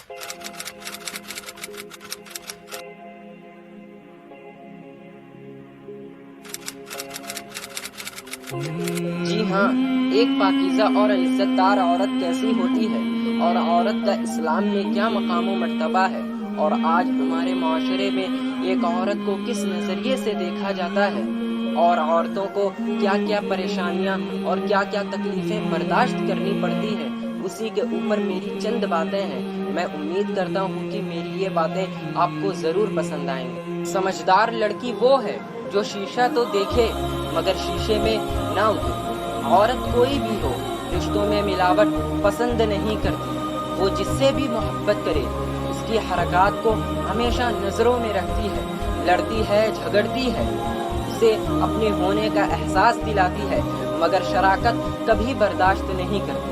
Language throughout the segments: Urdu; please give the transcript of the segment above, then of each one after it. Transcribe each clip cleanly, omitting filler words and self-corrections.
جی ہاں، ایک پاکیزہ اور عزت دار عورت کیسی ہوتی ہے اور عورت کا اسلام میں کیا مقام و مرتبہ ہے، اور آج ہمارے معاشرے میں ایک عورت کو کس نظریے سے دیکھا جاتا ہے، اور عورتوں کو کیا کیا پریشانیاں اور کیا کیا تکلیفیں برداشت کرنی پڑتی ہیں، اسی کے اوپر میری چند باتیں ہیں۔ میں امید کرتا ہوں کہ میری یہ باتیں آپ کو ضرور پسند آئیں گی۔ سمجھدار لڑکی وہ ہے جو شیشہ تو دیکھے مگر شیشے میں نہ اترے۔ عورت کوئی بھی ہو، رشتوں میں ملاوٹ پسند نہیں کرتی۔ وہ جس سے بھی محبت کرے اس کی حرکات کو ہمیشہ نظروں میں رکھتی ہے، لڑتی ہے، جھگڑتی ہے، اسے اپنے ہونے کا احساس دلاتی ہے، مگر شراکت کبھی برداشت نہیں کرتی۔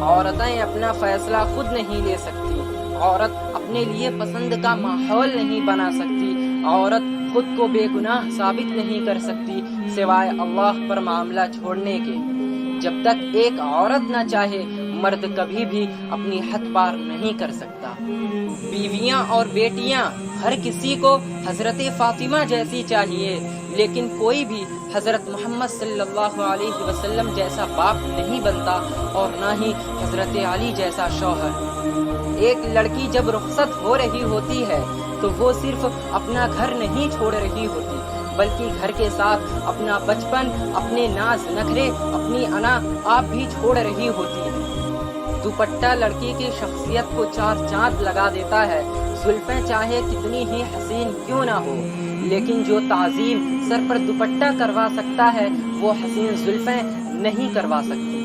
عورتیں اپنا فیصلہ خود نہیں لے سکتی، عورت اپنے لیے پسند کا ماحول نہیں بنا سکتی، عورت خود کو بے گناہ ثابت نہیں کر سکتی سوائے اللہ پر معاملہ چھوڑنے کے۔ جب تک ایک عورت نہ چاہے مرد کبھی بھی اپنی حد پار نہیں کر سکتا۔ بیویاں اور بیٹیاں ہر کسی کو حضرت فاطمہ جیسی چاہیے، لیکن کوئی بھی حضرت محمد صلی اللہ علیہ وسلم جیسا باپ نہیں بنتا اور نہ ہی حضرت علی جیسا شوہر۔ ایک لڑکی جب رخصت ہو رہی ہوتی ہے تو وہ صرف اپنا گھر نہیں چھوڑ رہی ہوتی، بلکہ گھر کے ساتھ اپنا بچپن، اپنے ناز نخرے، اپنی انا آپ بھی چھوڑ رہی ہوتی ہے۔ دوپٹہ لڑکی کی شخصیت کو چار چاند لگا دیتا ہے، زلفیں چاہے کتنی ہی حسین کیوں نہ ہو، لیکن جو تعظیم سر پر دوپٹہ کروا سکتا ہے وہ حسین زلفیں نہیں کروا سکتی۔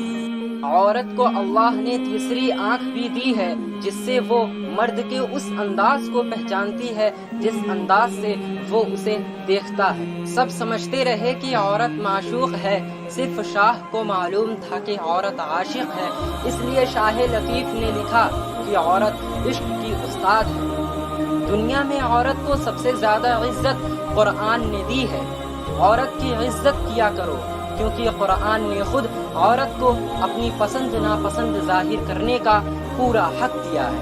عورت کو اللہ نے تیسری آنکھ بھی دی ہے جس سے وہ مرد کے اس انداز کو پہچانتی ہے جس انداز سے وہ اسے دیکھتا ہے۔ سب سمجھتے رہے کہ عورت معشوق ہے، صرف شاہ کو معلوم تھا کہ عورت عاشق ہے، اس لیے شاہ لطیف نے لکھا کہ عورت عشق کی استاد ہے۔ دنیا میں عورت کو سب سے زیادہ عزت قرآن نے دی ہے۔ عورت کی عزت کیا کرو، کیونکہ قرآن نے خود عورت کو اپنی پسند ناپسند ظاہر کرنے کا پورا حق دیا ہے۔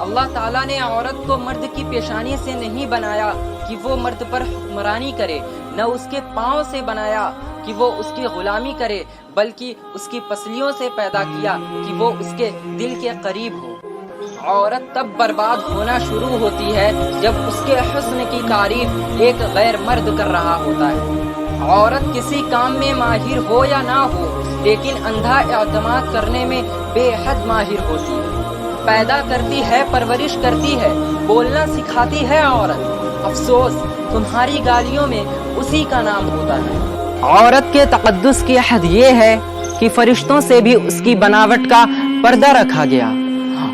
اللہ تعالیٰ نے عورت کو مرد کی پیشانی سے نہیں بنایا کہ وہ مرد پر حکمرانی کرے، نہ اس کے پاؤں سے بنایا کہ وہ اس کی غلامی کرے، بلکہ اس کی پسلیوں سے پیدا کیا کہ وہ اس کے دل کے قریب ہو۔ عورت تب برباد ہونا شروع ہوتی ہے جب اس کے حسن کی تعریف ایک غیر مرد کر رہا ہوتا ہے۔ عورت کسی کام میں ماہر ہو یا نہ ہو، لیکن اندھا اعتماد کرنے میں بے حد ماہر ہوتی ہے۔ پیدا کرتی ہے، پرورش کرتی ہے، بولنا سکھاتی ہے عورت۔ افسوس تمہاری گالیوں میں اسی کا نام ہوتا ہے۔ عورت کے تقدس کی حد یہ ہے کہ فرشتوں سے بھی اس کی بناوٹ کا پردہ رکھا گیا،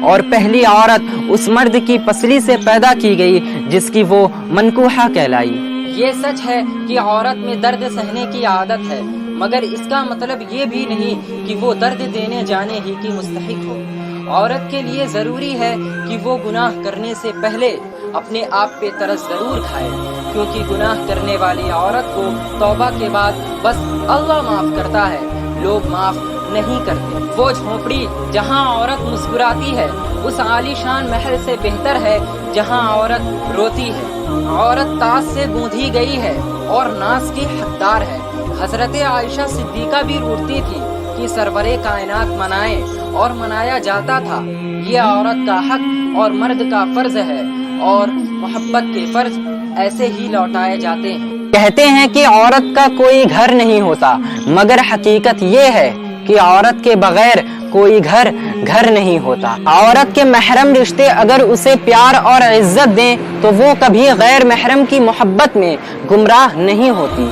اور پہلی عورت اس مرد کی پسلی سے پیدا کی گئی جس کی وہ منکوحہ کہلائی۔ یہ سچ ہے کہ عورت میں درد سہنے کی عادت ہے، مگر اس کا مطلب یہ بھی نہیں کہ وہ درد دینے جانے ہی کی مستحق ہو۔ عورت کے لیے ضروری ہے کہ وہ گناہ کرنے سے پہلے اپنے آپ پہ ترس ضرور کھائے، کیونکہ گناہ کرنے والی عورت کو توبہ کے بعد بس اللہ معاف کرتا ہے، لوگ معاف نہیں کرتے۔ وہ جھونپڑی جہاں عورت مسکراتی ہے اس عالی شان محل سے بہتر ہے جہاں عورت روتی ہے۔ عورت تاج سے گوندھی گئی ہے اور ناز کی حقدار ہے۔ حضرت عائشہ صدیقہ بھی روٹتی تھی کہ سرور کائنات منائے، اور منایا جاتا تھا۔ یہ عورت کا حق اور مرد کا فرض ہے، اور محبت کے فرض ایسے ہی لوٹائے جاتے ہیں۔ کہتے ہیں کہ عورت کا کوئی گھر نہیں ہوتا، مگر حقیقت یہ ہے کہ عورت کے بغیر کوئی گھر نہیں ہوتا۔ عورت کے محرم رشتے اگر اسے پیار اور عزت دیں تو وہ کبھی غیر محرم کی محبت میں گمراہ نہیں ہوتی۔